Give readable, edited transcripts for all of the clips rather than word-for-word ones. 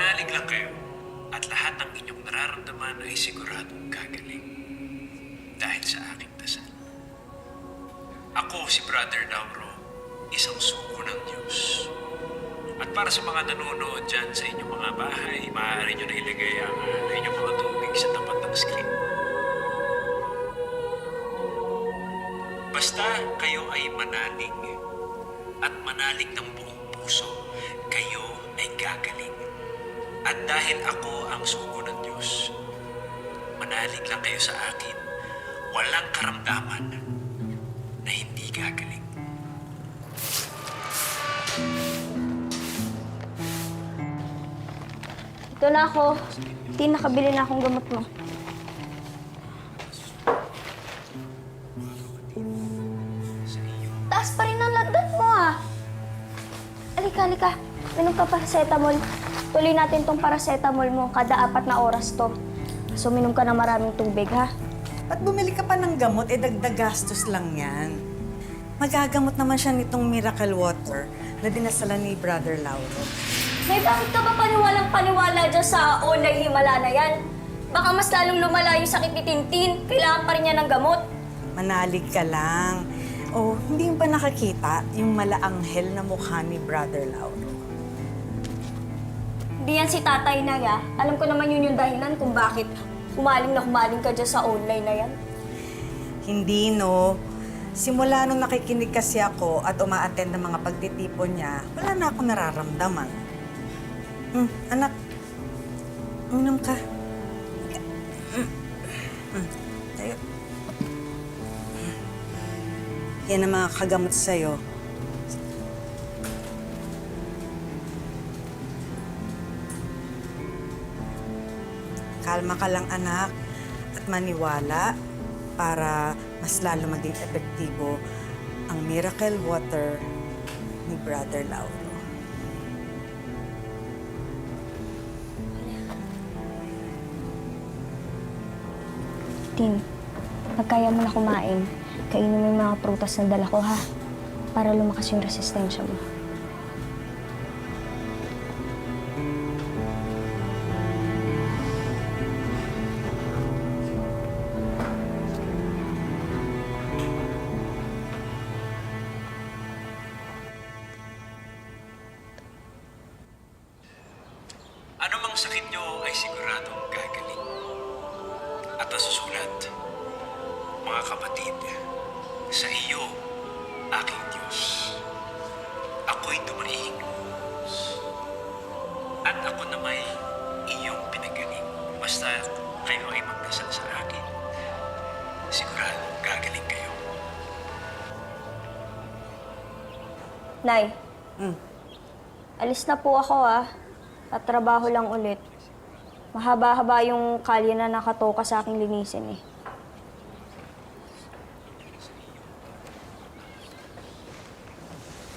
Manalig lang kayo at lahat ng inyong nararamdaman ay siguradong gagaling dahil sa aking dasal. Ako si Brother Lauro, isang sugo ng Diyos. At para sa mga nanonood dyan sa inyong mga bahay, maaari nyo na ilagay ang inyong mga tubig sa tapat ng screen. Basta kayo ay manalig at manalig ng buong puso, kayo ay gagaling. At dahil ako ang sugo ng Diyos, manalig lang kayo sa akin, walang karamdaman na hindi gagaling. Ito na ako. Tin, nakabili na akong gamot mo. Taas pa rin ang lagnat mo, ah. Alika, alika. Minom ka paracetamol. Tuloy natin tong paracetamol mo. Kada 4 na oras to. So, minom ka ng maraming tubig, ha? Ba't bumili ka pa ng gamot? Dagdag gastos lang yan. Magagamot naman siya nitong miracle water na dinasala ni Brother Lauro. Nay, bakit ka ba paniwalang-paniwala dyan sa online himala na yan? Baka mas lalong lumala yung sakit ni Tintin. Kailangan pa rin niya ng gamot. Manalig ka lang. Oh, hindi mo pa nakakita yung malaanghel na mukha ni Brother Lauro? Hindi yan si Tatay Nay, ah. Alam ko naman yun yung dahilan kung bakit humaling na humaling ka dyan sa online na yan. Hindi, no. Simula nung nakikinig kasi ako at uma-attend ng mga pagtitipon niya, wala na akong nararamdaman. Anak, uminom ka. Tayo. Yan ang mga kagamot sa'yo. Kalma ka lang, anak, at maniwala para mas lalo maging epektibo ang miracle water ni Brother Lauro. Tin, pag kaya mo na kumain, kainin mo yung mga prutas na dala ko, ha? Para lumakas yung resistensya mo. Anumang sakit nyo ay siguradong gagaling. At nasusulat, mga kapatid, sa iyo, aking Diyos, ako'y tumaing. At ako na may iyong pinagaling. Basta kayo ay magdasal sa akin, siguradong gagaling kayo. Nay, alis na po ako, ah. At trabaho lang ulit. Mahaba-haba yung kalye na nakatoka sa aking linisin, eh.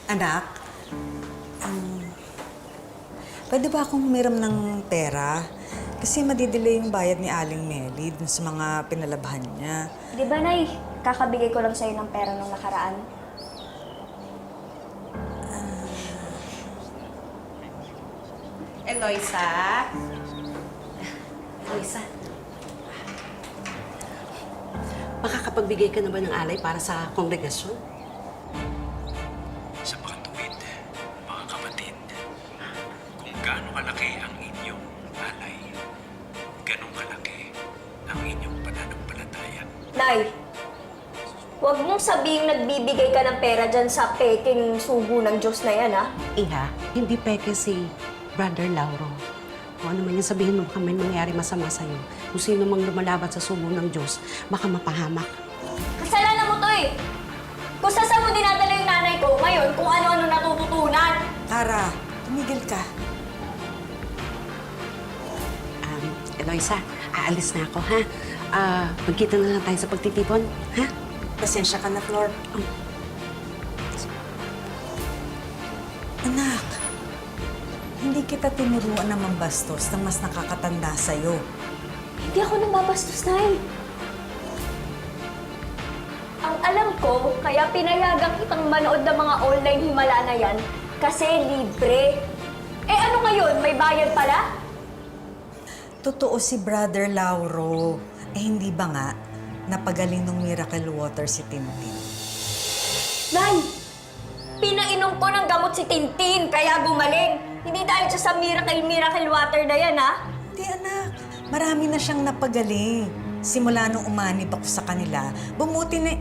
Anak, pwede ba akong humiram ng pera? Kasi madidelay yung bayad ni Aling Melly dun sa mga pinalabhan niya. Di ba, Nay? Kakabigay ko lang sa'yo ng pera nung nakaraan. Eloisa? Eloisa? Makakapagbigay ka na ba ng alay para sa kongregasyon? Sa makatuwid, mga kapatid, kung gaano kalaki ang inyong alay, ganong kalaki ang inyong pananampalataya. Nay, huwag mong sabihing nagbibigay ka ng pera dyan sa peking sugo ng Diyos na yan, ha? Iha, hindi peke si Brother Lauro. Kung ano man yung sabihin mo, baka may mangyari masama sa'yo. Kung sino mang lumalaban sa subo ng Diyos, baka mapahamak. Kasalanan mo to, eh. Kung saan mo dinadala yung nanay ko, ngayon kung ano-ano natututunan. Tara, tumigil ka. Eloisa, aalis na ako, ha? Magkita na lang tayo sa pagtitipon, ha? Pasensya ka na, Flor. Anak, hindi kita tinuruan na mambastos ng mas nakakatanda sa'yo. Hindi ako nababastos, Nay. Ang alam ko, kaya pinayagan kitang manood ng mga online himala na yan, kasi libre. Eh ano ngayon? May bayad pala? Totoo si Brother Lauro. Eh hindi ba nga napagaling ng miracle water si Tintin? Nay! Pinainom ko ng gamot si Tintin, kaya gumaling. Hindi dahil siya sa miracle water na yan, ha? Hindi anak, marami na siyang napagaling. Simula nung umanib ako sa kanila, bumuti na...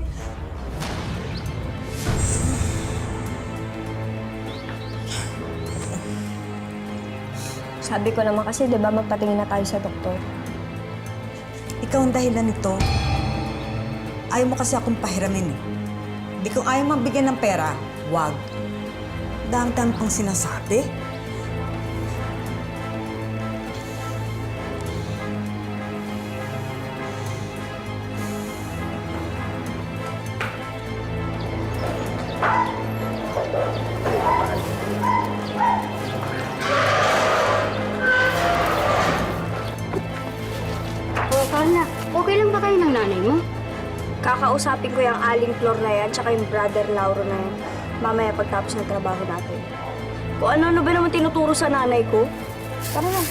Sabi ko naman kasi, di ba, magpatingin na tayo sa doktor. Ikaw ang dahilan nito. Ayaw mo kasi akong pahiramin eh. Di kung ayaw mabigyan ng pera, wag. Dami-dami pang sinasabi. O, Carla, okay lang ba kayo ng nanay mo? Kakausapin ko yung aling Flor na yan, tsaka yung brother Lauro na yan. Mamaya pagtapos ng trabaho natin. Kung ano-ano ba naman tinuturo sa nanay ko? Tara na.